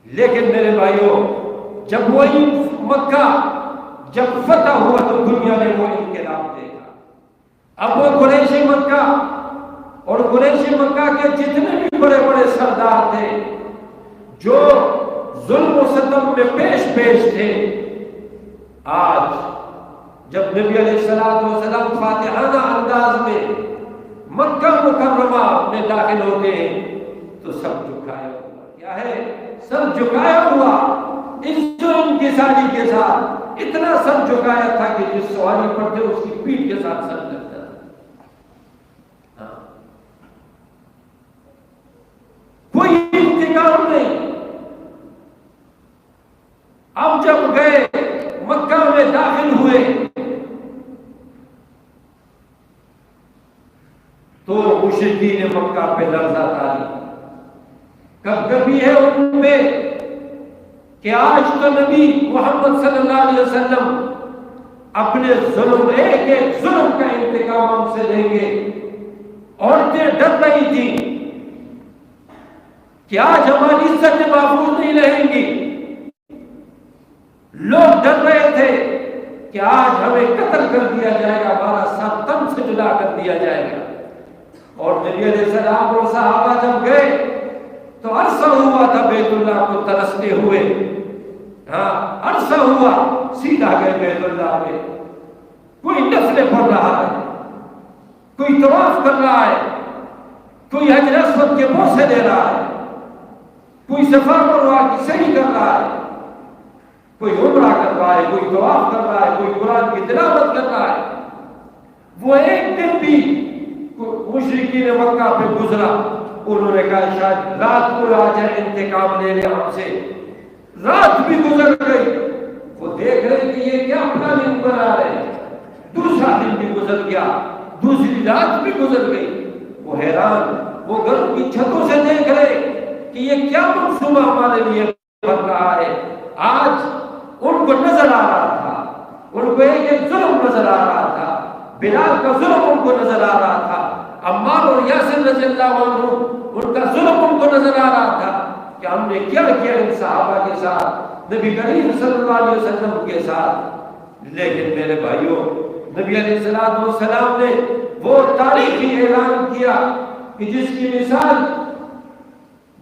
لیکن میرے بھائیوں، جب وہی مکہ جب فتح ہوا تو دنیا نے وہ انقلاب دیکھا۔ اب وہ قریش مکہ اور قریش مکہ کے جتنے بھی بڑے بڑے سردار تھے جو ظلم و ستم میں پیش تھے، آج جب نبی علیہ السلام فاتحانہ انداز میں مکہ مکرمہ میں داخل ہوتے ہیں تو سب جھکایا ہوا کیا ہے؟ سب جھکایا ہوا عزت و انکساری کے ساتھ، اتنا سب جھکایا تھا کہ جس سواری پر تھے اس کی پیٹھ کے ساتھ سر لگتا تھا۔ کوئی انتقام نہیں۔ اب جب گئے مکہ میں داخل ہوئے تو مشرکین مکہ پہ لرزہ تاری کبھی ہے ان پہ کہ آج تو نبی محمد صلی اللہ علیہ وسلم اپنے ظلم ایک ایک ظلم کا انتقام ہم سے لیں گے۔ عورتیں ڈر رہی تھیں کہ آج ہماری عزت محفوظ نہیں رہیں گی، لوگ ڈر رہے تھے کہ آج ہمیں قتل کر دیا جائے گا، ہمارا سر تن سے جدا کر دیا جائے گا۔ اور نبی علیہ السلام اور صحابہ جب گئے تو عرصہ ہوا تھا بیت اللہ کو ترستے ہوئے، عرصہ ہوا سیدھا گئے بیت اللہ میں، کوئی نفلیں پڑھ رہا ہے، کوئی طواف کر رہا ہے، کوئی حجر اسود کے بوسے دے رہا ہے، کوئی صفا مروہ کی سعی کر رہا ہے، کوئی عمرہ کر رہا ہے، کوئی طواف کر رہا ہے، کوئی قرآن کی تلاوت کر رہا ہے۔ وہ ایک دن بھی مشرکین مکہ پہ گزرا، انہوں نے کہا شاید رات کو آ جائے انتقام لے لے ہم سے۔ رات بھی گزر گئی، وہ دیکھ رہے کہ یہ کیا پلاننگ بنا رہے، دوسرا دن بھی گزر گیا، دوسری رات بھی گزر گئی، وہ حیران، وہ گھر کی چھتوں سے دیکھ رہے کہ یہ کیا منصوبہ ہمارے لیے بن رہا ہے۔ آج ان کو نظر آ رہا تھا، ان کو ایک ظلم نظر آ رہا تھا، بلال کا ظلم ان کو نظر آ رہا تھا، عمار اور یاسر رضی اللہ عنہ ان کا ظلم ان کو نظر آ رہا تھا کہ ہم نے کیا کیا ان صحابہ کے ساتھ، نبی کریم صلی اللہ علیہ وسلم کے ساتھ۔ لیکن میرے بھائیوں، نبی علیہ السلام نے وہ تاریخی اعلان کیا کہ جس کی مثال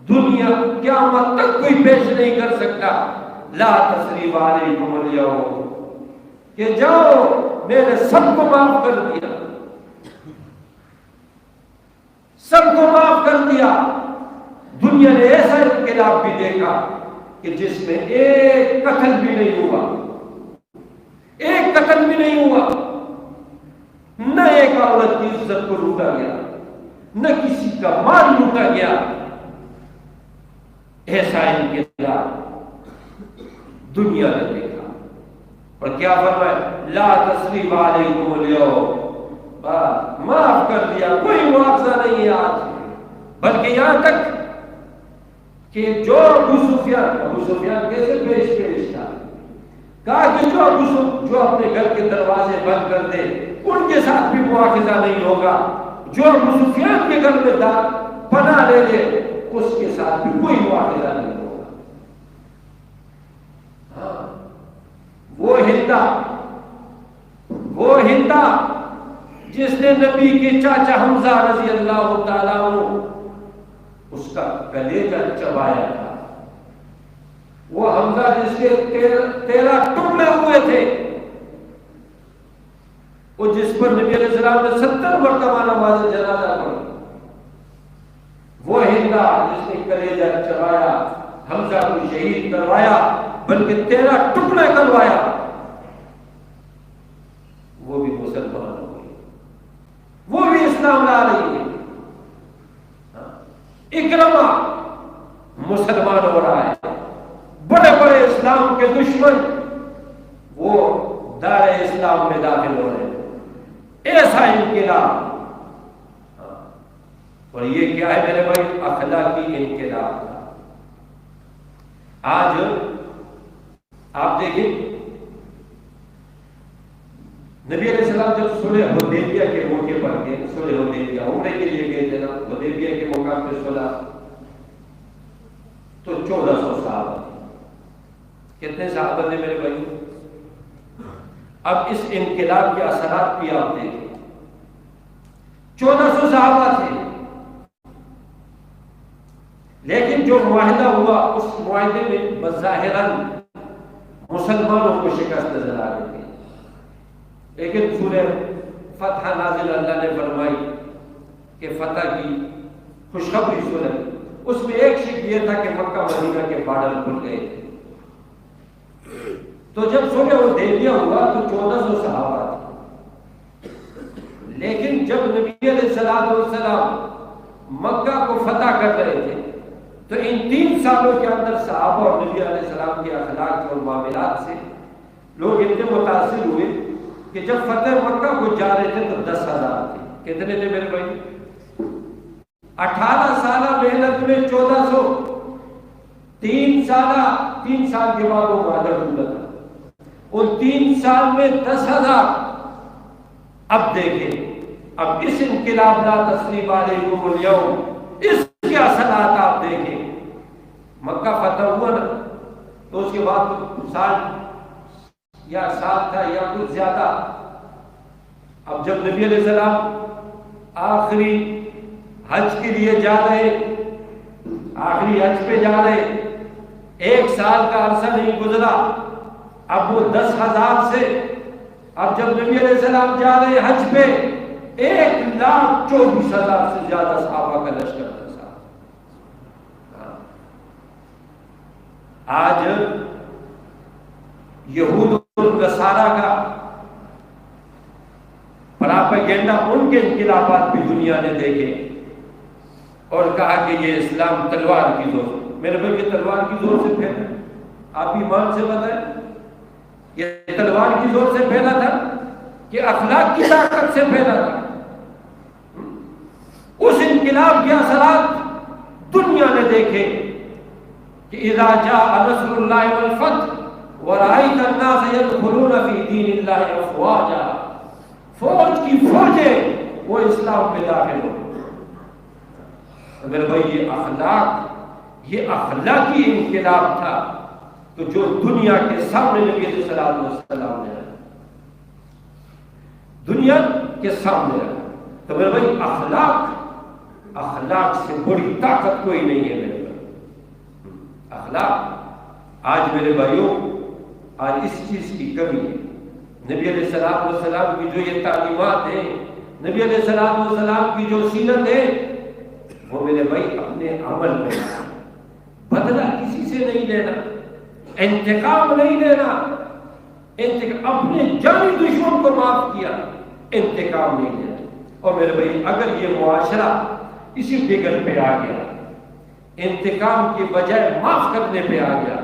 دنیا قیامت تک کوئی پیش نہیں کر سکتا، لا تثریب علیکم الیوم، کہ جاؤ میں نے سب کو معاف کر دیا، سب کو معاف کر دیا۔ دنیا نے ایسا انقلاب بھی دیکھا کہ جس میں ایک قتل بھی نہیں ہوا، ایک قتل بھی نہیں ہوا، نہ ایک عورت کی عزت کو لوٹا گیا، نہ کسی کا مال لوٹا گیا۔ ایسا انقلاب دنیا نے دیکھا، اور کیا فرمایا؟ لا تثریب علیکم الیوم، معاف کر دیا، کوئی مواخذہ نہیں ہے آج۔ بلکہ یہاں تک کہ جو ابو سفیان کیسے پیش تھا، کہا کہ جو اپنے گھر کے دروازے بند کر دے ان کے ساتھ بھی مواخذہ نہیں ہوگا، جو ابو سفیان کے گھر میں پناہ لے لے اس کے ساتھ بھی کوئی مواخذہ نہیں ہوگا۔ وہ ہندا جس نے نبی کے چاچا حمزہ رضی اللہ تعالیٰ عنہ اس کا کلیجہ چبایا تھا، وہ حمزہ جس کے 13 ٹکڑے ہوئے تھے، وہ جس پر نبی علیہ السلام نے 70 مرتبہ نماز جنازہ پڑھی، وہ ہندا جس نے کلیجہ چبایا، حمزہ کو شہید کروایا، بلکہ 13 ٹکڑے کروایا، وہ بھی مسلمان ہو گئی، وہ بھی اسلام لا رہی ہے۔ اکرمہ مسلمان ہو رہا ہے، بڑے بڑے اسلام کے دشمن وہ دائرہ اسلام میں داخل ہو رہے ہیں۔ ایسا انقلاب، اور یہ کیا ہے میرے بھائی؟ اخلاقی انقلاب تھا۔ آج آپ دیکھیں نبی علیہ السلام جب صلح حدیبیہ کے موقع پر گئے، صلح حدیبیہ عمرے کے لیے گئے تھے نا، حدیبیہ کے موقع پہ صلح، تو 1400 صحابہ. کتنے صحابہ تھے میرے بھائی؟ اب اس انقلاب کے اثرات بھی آپ دیکھیں. 1400 صحابہ تھے، لیکن جو معاہدہ ہوا اس معاہدے میں بظاہراً مسلمانوں کو شکست نظر آ رہی تھی، لیکن سورہ فتح نازل اللہ نے فرمائی کہ فتح کی خوشخبری سنائی. اس میں ایک شک یہ تھا کہ مکہ مدینہ کے بارڈر کھل گئے تھے. تو جب صلح حدیبیہ ہوا تو 1400 صحابہ تھے، لیکن جب نبی علیہ الصلوۃ والسلام مکہ کو فتح کر رہے تھے تو ان 3 سالوں کے اندر صحابہ اور نبی علیہ السلام کے اخلاق اور معاملات سے لوگ اتنے متاثر ہوئے کہ جب فتح مکہ کو جا رہے تھے تو 10,000 تھے. کتنے تھے میرے بھائی؟ 18 سالہ محنت میں 1400، 3 سال کے بعد وہ معاہدہ ٹوٹا تھا. ان 3 سال میں 10,000. اب دیکھیں، اب اس انقلاب لا تثریب علیکم اليوم، اس کے اثرات آپ دیکھیں. مکہ فتح ہوا نا تو اس کے بعد سال تھا یا کچھ زیادہ. اب جب نبی علیہ السلام آخری حج کے لیے جا رہے، آخری حج پہ جا رہے، 1 سال کا عرصہ نہیں گزرا، اب وہ 10,000 سے، اب جب نبی علیہ السلام جا رہے حج پہ 1,24,000 سے زیادہ صحابہ کا لشکر تھا. آج یہود اور نصارہ کا پراپیگنڈا، ان کے انقلابات بھی دنیا نے دیکھے اور کہا کہ یہ اسلام تلوار کی زور. میرے بھائی یہ تلوار کی زور سے پھیلا، آپ ایمان سے بتائیں یہ تلوار کی زور سے پھیلا تھا کہ اخلاق کی طاقت سے پھیلا تھا؟ اس انقلاب کے اثرات دنیا نے دیکھے کہ اذا جاء نصر اللہ والفتح ورأيت الناس يدخلون في دين الله افواجا، فوج کی فوجیں وہ اسلام میں داخل ہو. اگر بھائی یہ اخلاقی انقلاب تھا تو جو دنیا کے سامنے نبی علیہ الصلوۃ والسلام نے رکھا، دنیا کے سامنے رکھا. تو میرے بھائی اخلاق سے بڑی طاقت کوئی نہیں ہے میرے بھائی. اخلاق آج میرے بھائیوں، آج اس چیز کی کمی ہے. نبی علیہ الصلوۃ والسلام کی جو یہ تعلیمات ہیں، نبی علیہ الصلوۃ والسلام کی جو سیرت ہے، وہ میرے بھائی اپنے عمل میں بدلہ کسی سے نہیں لینا، انتقام نہیں لینا، اپنے جانی دشمن کو معاف کیا، انتقام نہیں لینا. اور میرے بھائی اگر یہ معاشرہ اسی فکر پہ آ گیا، انتقام کی بجائے معاف کرنے پہ آ گیا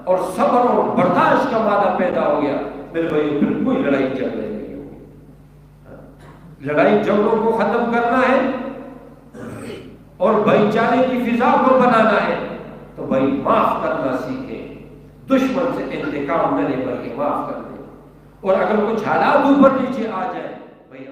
اور صبر اور برداشت کا مادہ پیدا ہو گیا، میرے بھائی پھر کوئی لڑائی جھگڑے نہیں ہوگی. لڑائی جھگڑوں کو ختم کرنا ہے اور بھائی چارے کی فضا کو بنانا ہے تو بھائی معاف کرنا سیکھیں. دشمن سے انتقام نہ لے بلکہ معاف کر دیں. اور اگر کچھ حالات اوپر نیچے آ جائے بھائی